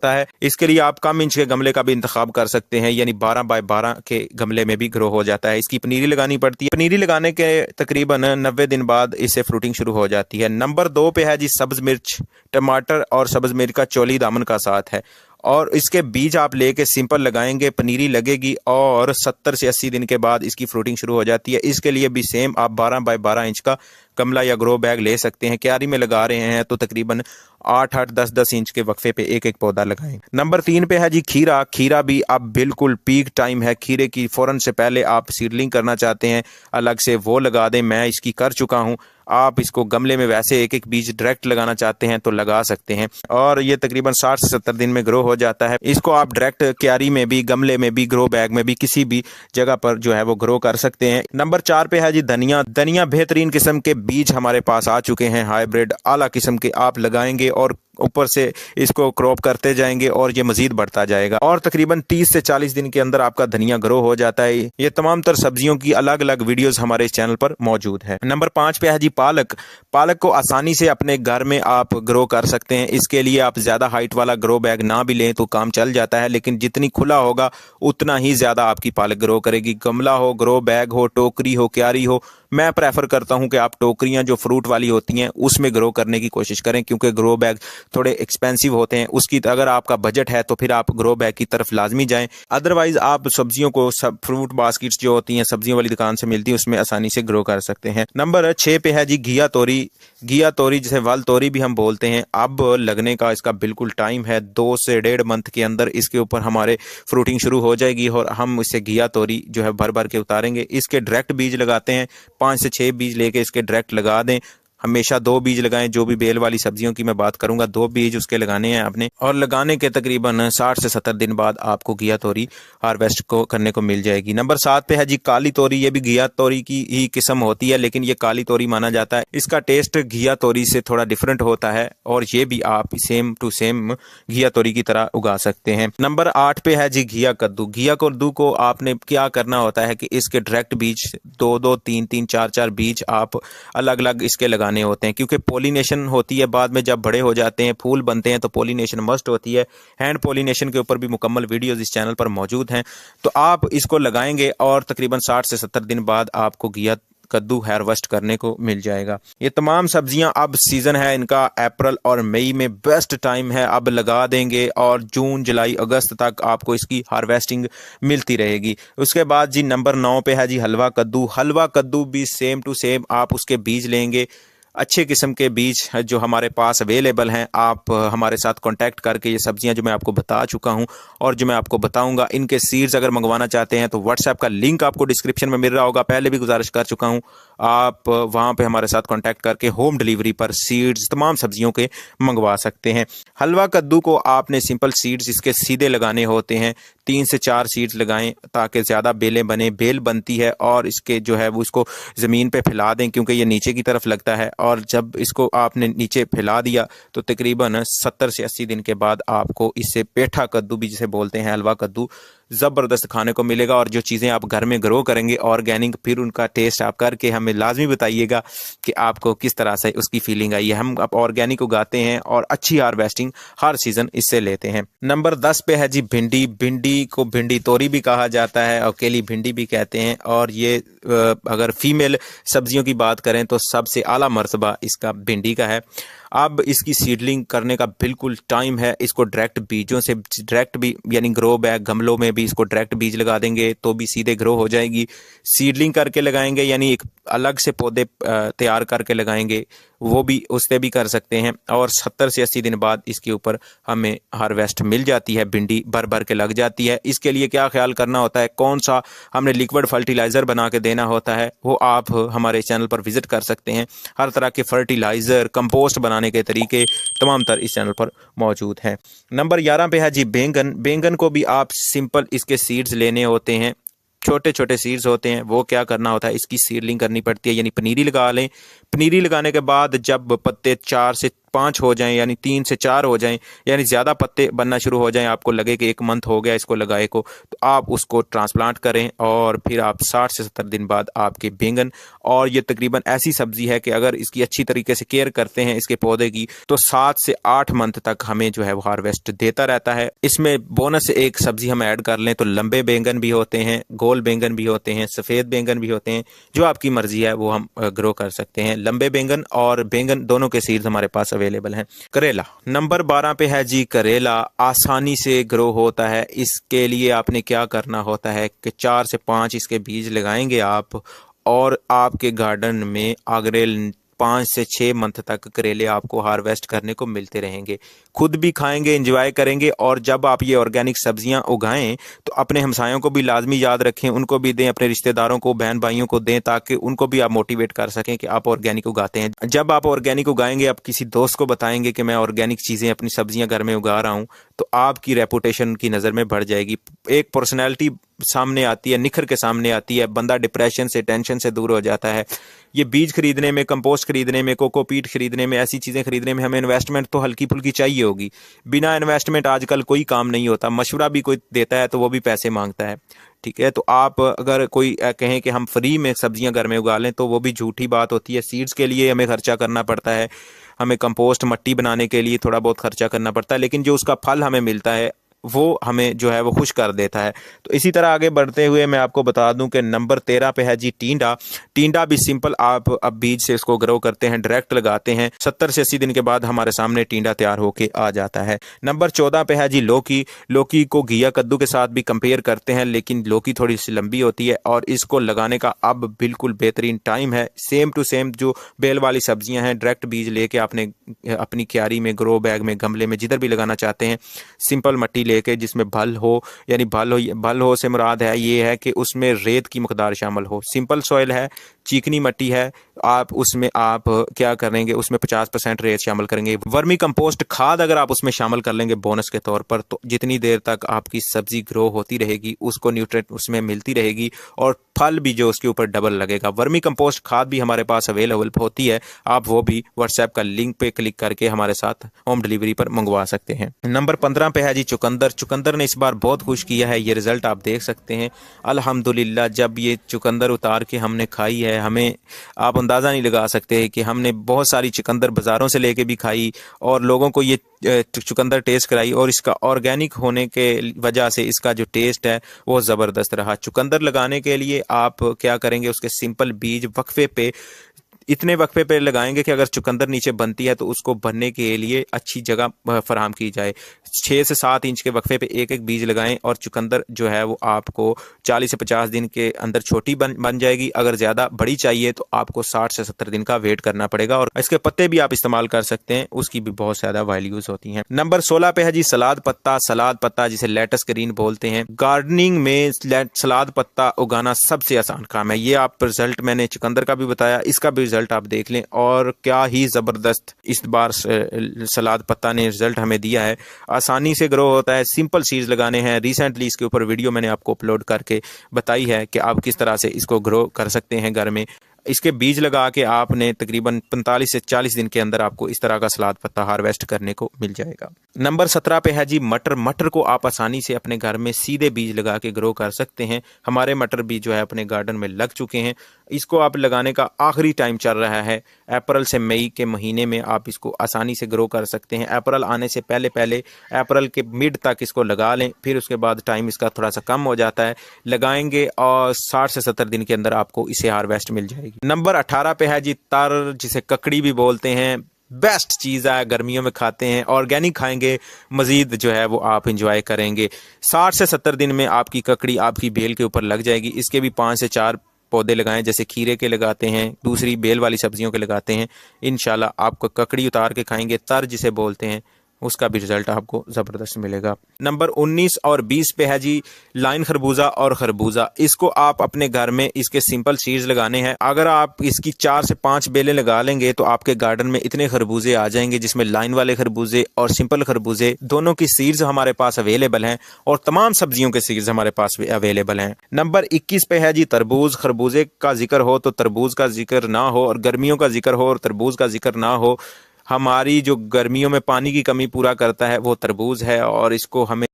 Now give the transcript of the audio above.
है। इसके लिए आप कम इंच के गमले का भी इंतखाब कर सकते हैं, यानी 12 बाय 12 के गमले में भी ग्रो हो जाता है। इसकी पनीरी लगानी पड़ती है। पनीरी लगाने के तकरीबन 90 दिन बाद इससे फ्रूटिंग शुरू हो जाती है। नंबर 2 पे है जी सब्ज मिर्च, टमाटर और सब्ज मिर्च का चोली दामन का साथ है, और इसके बीज आप लेके सिंपल लगाएंगे, पनीरी लगेगी और 70 से 80 दिन के बाद इसकी फ्रूटिंग शुरू हो जाती है। इसके लिए भी सेम आप 12 बाय 12 इंच का गमला या ग्रो बैग ले सकते हैं। क्यारी में लगा रहे हैं तो तकरीबन 8-8 10-10 इंच के वक्फे पे एक एक पौधा लगाएं। नंबर 3 पे है जी खीरा। खीरा भी अब बिल्कुल पीक टाइम है खीरे की। फौरन से पहले आप सीडलिंग करना चाहते हैं अलग से वो लगा दें, मैं इसकी कर चुका हूँ। आप इसको गमले में वैसे एक एक बीज डायरेक्ट लगाना चाहते हैं तो लगा सकते हैं, और ये तकरीबन 60 से 70 दिन में ग्रो हो जाता है। इसको आप डायरेक्ट क्यारी में भी, गमले में भी, ग्रो बैग में भी, किसी भी जगह पर जो है वो ग्रो कर सकते हैं। नंबर 4 पे है जी धनिया। धनिया बेहतरीन किस्म के बीज हमारे पास आ चुके हैं, हाइब्रिड आला किस्म के आप लगाएंगे और ऊपर से इसको क्रॉप करते जाएंगे और ये मजीद बढ़ता जाएगा, और तकरीबन 30 से 40 दिन के अंदर आपका धनिया ग्रो हो जाता है। ये तमाम तर सब्जियों की अलग अलग वीडियोस हमारे इस चैनल पर मौजूद है। नंबर 5 पे है जी पालक। पालक को आसानी से अपने घर में आप ग्रो कर सकते हैं। इसके लिए आप ज्यादा हाइट वाला ग्रो बैग ना भी लें तो काम चल जाता है, लेकिन जितनी खुला होगा उतना ही ज्यादा आपकी पालक ग्रो करेगी। गमला हो, ग्रो बैग हो, टोकरी हो, क्यारी हो, मैं प्रेफर करता हूं कि आप टोकरियां जो फ्रूट वाली होती हैं उसमें ग्रो करने की कोशिश करें, क्योंकि ग्रो बैग थोड़े एक्सपेंसिव होते हैं। उसकी अगर आपका बजट है तो फिर आप ग्रो बैग की तरफ लाजमी जाएं। अदरवाइज आप सब्जियों को, सब फ्रूट बास्केट्स जो होती हैं सब्जियों वाली दुकान से मिलती है, उसमें आसानी से ग्रो कर सकते हैं। नंबर 6 पे है जी घिया तोरी। घिया तोरी जिसे वल तोरी भी हम बोलते हैं, अब लगने का इसका बिल्कुल टाइम है। 2 से 1.5 मंथ के अंदर इसके ऊपर हमारे फ्रूटिंग शुरू हो जाएगी और हम इसे घिया तोरी जो है भर भर के उतारेंगे। इसके डायरेक्ट बीज लगाते हैं, 5 से 6 बीज लेके इसके डायरेक्ट लगा दें। हमेशा 2 बीज लगाएं। जो भी बेल वाली सब्जियों की मैं बात करूंगा, 2 बीज उसके लगाने हैं आपने, और लगाने के तकरीबन 60 से 70 दिन बाद आपको घिया तोरी हार्वेस्ट को करने को मिल जाएगी। नंबर 7 पे है जी काली तोरी। ये भी घिया तोरी की ही किस्म होती है, लेकिन ये काली तोरी माना जाता है। इसका टेस्ट घिया तोरी से थोड़ा डिफरेंट होता है, और ये भी आप सेम टू सेम घिया तोरी की तरह उगा सकते हैं। नंबर 8 पे है जी घिया कद्दू। घिया कद्दू को आपने क्या करना होता है कि इसके डायरेक्ट बीज 2-2, 3-3, 4-4 बीज आप अलग अलग इसके लगाने होते हैं, क्योंकि पॉलिनेशन होती है बाद में। जब बड़े हो जाते हैं, फूल बनते हैं, तो पॉलिनेशन मस्ट होती है। हैंड पॉलिनेशन के ऊपर भी मुकम्मल वीडियोस इस चैनल पर मौजूद हैं। तो आप इसको लगाएंगे और तकरीबन 60 से 70 दिन बाद आपको घिया कद्दू हार्वेस्ट करने को मिल जाएगा। ये तमाम सब्जियां, अब सीजन है इनका अप्रैल और मई में बेस्ट टाइम है, अब लगा देंगे और जून, जुलाई, अगस्त तक आपको इसकी हार्वेस्टिंग मिलती रहेगी। उसके बाद जी नंबर 9 पे है जी हलवा कद्दू। हलवा कद्दू भी सेम टू सेम आप उसके बीज लेंगे, अच्छे किस्म के बीज जो हमारे पास अवेलेबल हैं। आप हमारे साथ कांटेक्ट करके ये सब्जियां जो मैं आपको बता चुका हूं और जो मैं आपको बताऊंगा, इनके सीड्स अगर मंगवाना चाहते हैं तो व्हाट्सएप का लिंक आपको डिस्क्रिप्शन में मिल रहा होगा। पहले भी गुजारिश कर चुका हूं, आप वहां पे हमारे साथ कांटेक्ट करके होम डिलीवरी पर सीड्स तमाम सब्जियों के मंगवा सकते हैं। हलवा कद्दू को आपने सिंपल सीड्स इसके सीधे लगाने होते हैं। 3 से 4 सीड्स लगाएं ताकि ज़्यादा बेलें बने। बेल बनती है और इसके जो है वो उसको ज़मीन पे फैला दें, क्योंकि ये नीचे की तरफ लगता है, और जब इसको आपने नीचे फैला दिया तो तकरीबन 70 से 80 दिन के बाद आपको इससे पेठा कद्दू भी जिसे बोलते हैं, हलवा कद्दू, ज़बरदस्त खाने को मिलेगा। और जो चीज़ें आप घर में ग्रो करेंगे ऑर्गेनिक, फिर उनका टेस्ट आप करके हमें लाजमी बताइएगा कि आपको किस तरह से उसकी फीलिंग आई है। हम अब ऑर्गेनिक उगाते हैं और अच्छी हार्वेस्टिंग हर सीज़न इससे लेते हैं। नंबर 10 पे है जी भिंडी। भिंडी को भिंडी तोरी भी कहा जाता है, अकेली भिंडी भी कहते हैं, और ये अगर फीमेल सब्जियों की बात करें तो सबसे आला मर्तबा इसका भिंडी का है। अब इसकी सीडलिंग करने का बिल्कुल टाइम है। इसको डायरेक्ट बीजों से डायरेक्ट भी, यानी ग्रो बैग, गमलों में भी इसको डायरेक्ट बीज लगा देंगे तो भी सीधे ग्रो हो जाएगी। सीडलिंग करके लगाएंगे, यानी एक अलग से पौधे तैयार करके लगाएंगे, वो भी उससे भी कर सकते हैं। और 70 से 80 दिन बाद इसके ऊपर हमें हार्वेस्ट मिल जाती है, भिंडी भर भर के लग जाती है। इसके लिए क्या ख्याल करना होता है, कौन सा हमने लिक्विड फर्टिलाइज़र बना के देना होता है, वो आप हमारे चैनल पर विजिट कर सकते हैं। हर तरह के फर्टिलाइज़र, कंपोस्ट बनाने के तरीके तमाम तर इस चैनल पर मौजूद हैं। नंबर 11 पे है जी बैंगन। बैंगन को भी आप सिंपल इसके सीड्स लेने होते हैं, छोटे छोटे सीड्स होते हैं। वो क्या करना होता है, इसकी सीडलिंग करनी पड़ती है, यानी पनीरी लगा लें। पनीरी लगाने के बाद जब पत्ते 4 से 5 हो जाएं, यानी 3 से 4 हो जाएं, यानी ज़्यादा पत्ते बनना शुरू हो जाएं, आपको लगे कि 1 मंथ हो गया इसको लगाए को, तो आप उसको ट्रांसप्लांट करें और फिर आप 60 से 70 दिन बाद आपके बैंगन, और ये तकरीबन ऐसी सब्जी है कि अगर इसकी अच्छी तरीके से केयर करते हैं इसके पौधे की, तो 7 से 8 मंथ तक हमें जो है वो हार्वेस्ट देता रहता है। इसमें बोनस एक सब्जी हम ऐड कर लें तो लंबे बैंगन भी होते हैं, गोल बैंगन भी होते हैं, सफ़ेद बैंगन भी होते हैं, जो आपकी मर्जी है वो हम ग्रो कर सकते हैं। लंबे बैंगन और बैंगन दोनों के सीड्स हमारे पास अवेलेबल हैं। करेला नंबर 12 पे है जी। करेला आसानी से ग्रो होता है। इसके लिए आपने क्या करना होता है कि 4 से 5 इसके बीज लगाएंगे आप, और आपके गार्डन में अगले 5 से 6 मंथ तक करेले आपको हार्वेस्ट करने को मिलते रहेंगे। खुद भी खाएंगे, एंजॉय करेंगे, और जब आप ये ऑर्गेनिक सब्जियां उगाएं तो अपने हमसायों को भी लाजमी याद रखें, उनको भी दें, अपने रिश्तेदारों को, बहन भाइयों को दें, ताकि उनको भी आप मोटिवेट कर सकें कि आप ऑर्गेनिक उगाते हैं। जब आप ऑर्गेनिक उगाएंगे, आप किसी दोस्त को बताएंगे कि मैं ऑर्गेनिक चीज़ें, अपनी सब्जियां घर में उगा रहा हूँ, तो आपकी रेपुटेशन उनकी नज़र में बढ़ जाएगी। एक पर्सनैलिटी सामने आती है, निखर के सामने आती है, बंदा डिप्रेशन से, टेंशन से दूर हो जाता है। ये बीज खरीदने में, कंपोस्ट खरीदने में, कोकोपीट खरीदने में, ऐसी चीज़ें खरीदने में हमें इन्वेस्टमेंट तो हल्की फुल्की चाहिए होगी। बिना इन्वेस्टमेंट आजकल कोई काम नहीं होता। मशवरा भी कोई देता है तो वो भी पैसे मांगता है, ठीक है। तो आप अगर कोई कहें कि हम फ्री में सब्जियां घर में उगा लें, तो वो भी झूठी बात होती है। सीड्स के लिए हमें खर्चा करना पड़ता है, हमें कंपोस्ट मट्टी बनाने के लिए थोड़ा बहुत खर्चा करना पड़ता है, लेकिन जो उसका फल हमें मिलता है वो हमें जो है वो खुश कर देता है। तो इसी तरह आगे बढ़ते हुए मैं आपको बता दूं कि नंबर 13 पे है जी टींडा। टींडा भी सिंपल, आप अब बीज से इसको ग्रो करते हैं, डायरेक्ट लगाते हैं, 70 से 80 दिन के बाद हमारे सामने टींडा तैयार होके आ जाता है। नंबर 14 पे है जी लौकी। लौकी को घिया कद्दू के साथ भी कंपेयर करते हैं, लेकिन लौकी थोड़ी सी लंबी होती है, और इसको लगाने का अब बिल्कुल बेहतरीन टाइम है। सेम टू सेम जो बेल वाली सब्जियां हैं, डायरेक्ट बीज लेके आपने अपनी क्यारी में, ग्रो बैग में, गमले में, जिधर भी लगाना चाहते हैं, सिंपल मट्टी लेके जिसमें भल हो, यानी भल हो से मुराद है ये है कि उसमें रेत की मकदार शामिल हो। सिंपल सॉइल है, चिकनी मट्टी है, आप उसमें आप क्या करेंगे, उसमें 50% रेत शामिल करेंगे। वर्मी कंपोस्ट खाद अगर आप उसमें शामिल कर लेंगे बोनस के तौर पर, तो जितनी देर तक आपकी सब्जी ग्रो होती रहेगी उसको न्यूट्रिएंट उसमें मिलती रहेगी, और फल भी जो उसके ऊपर डबल लगेगा। वर्मी कंपोस्ट खाद भी हमारे पास अवेलेबल होती है, आप वो भी व्हाट्सएप का लिंक पे क्लिक करके हमारे साथ होम डिलीवरी पर मंगवा सकते हैं। नंबर 15 पे है जी चुकंदर। चुकंदर ने इस बार बहुत खुश किया है, ये रिजल्ट आप देख सकते हैं अल्हम्दुलिल्लाह। जब ये चुकंदर उतार के हमने खाई है, हमें आप अंदाज़ा नहीं लगा सकते कि हमने बहुत सारी चुकंदर बाज़ारों से लेके भी खाई और लोगों को ये चुकंदर टेस्ट कराई, और इसका ऑर्गेनिक होने के वजह से इसका जो टेस्ट है वो ज़बरदस्त रहा। चुकंदर लगाने के लिए आप क्या करेंगे, उसके सिंपल बीज वक्फे पे, इतने वक्फे पे लगाएंगे कि अगर चुकंदर नीचे बनती है तो उसको बनने के लिए अच्छी जगह फराहम की जाए। 6 से 7 इंच के वक्फे पे एक एक बीज लगाएं, और चुकंदर जो है वो आपको 40 से 50 दिन के अंदर छोटी बन जाएगी। अगर ज़्यादा बड़ी चाहिए तो आपको 60 से 70 दिन का वेट करना पड़ेगा, और इसके पत्ते भी आप इस्तेमाल कर सकते हैं, उसकी भी बहुत ज़्यादा वैल्यूज होती हैं। नंबर 16 पे है जी सलाद पत्ता। सलाद पत्ता जिसे लेटस ग्रीन बोलते हैं। गार्डनिंग में सलाद पत्ता उगाना सबसे आसान काम है। ये आप रिजल्ट मैंने चुकंदर का भी बताया, इसका भी रिजल्ट आप देख लें, और क्या ही ज़बरदस्त इस बार सलाद पत्ता ने रिजल्ट हमें दिया है। आसानी से ग्रो होता है, सिंपल सीड्स लगाने हैं। रिसेंटली इसके ऊपर वीडियो मैंने आपको अपलोड करके बताई है कि आप किस तरह से इसको ग्रो कर सकते हैं घर में। इसके बीज लगा के आपने तकरीबन 45 से 40 दिन के अंदर आपको इस तरह का सलाद पत्ता हार्वेस्ट करने को मिल जाएगा। नंबर 17 पे है जी मटर। मटर को आप आसानी से अपने घर में सीधे बीज लगा के ग्रो कर सकते हैं। हमारे मटर भी जो है अपने गार्डन में लग चुके हैं। इसको आप लगाने का आखिरी टाइम चल रहा है, अप्रैल से मई के महीने में आप इसको आसानी से ग्रो कर सकते हैं। अप्रैल आने से पहले पहले अप्रैल के मिड तक इसको लगा लें, फिर उसके बाद टाइम इसका थोड़ा सा कम हो जाता है, लगाएंगे और 60 से 70 दिन के अंदर आपको इसे हार्वेस्ट मिल जाएगी। नंबर 18 पे है जी तर, जिसे ककड़ी भी बोलते हैं। बेस्ट चीज़ है, गर्मियों में खाते हैं, ऑर्गेनिक खाएंगे, मज़ीद जो है वो आप इंजॉय करेंगे। 60 से 70 दिन में आपकी ककड़ी आपकी बेल के ऊपर लग जाएगी। इसके भी 5 से 4 पौधे लगाएं, जैसे खीरे के लगाते हैं, दूसरी बेल वाली सब्जियों के लगाते हैं। इंशाल्लाह आपको ककड़ी उतार के खाएंगे, तर जिसे बोलते हैं, उसका भी रिजल्ट आपको ज़बरदस्त मिलेगा। नंबर 19 और 20 पे है जी लाइन खरबूजा और खरबूजा। इसको आप अपने घर में इसके सिंपल सीड्स लगाने हैं। अगर आप इसकी 4 से 5 बेलें लगा लेंगे तो आपके गार्डन में इतने खरबूजे आ जाएंगे, जिसमें लाइन वाले खरबूजे और सिंपल खरबूजे दोनों की सीड्स हमारे पास अवेलेबल हैं, और तमाम सब्जियों के सीड्स हमारे पास अवेलेबल हैं। नंबर 21 पे है जी तरबूज। खरबूजे का जिक्र हो तो तरबूज का जिक्र ना हो, और गर्मियों का जिक्र हो और तरबूज का जिक्र ना हो। हमारी जो गर्मियों में पानी की कमी पूरा करता है वो तरबूज है, और इसको हमें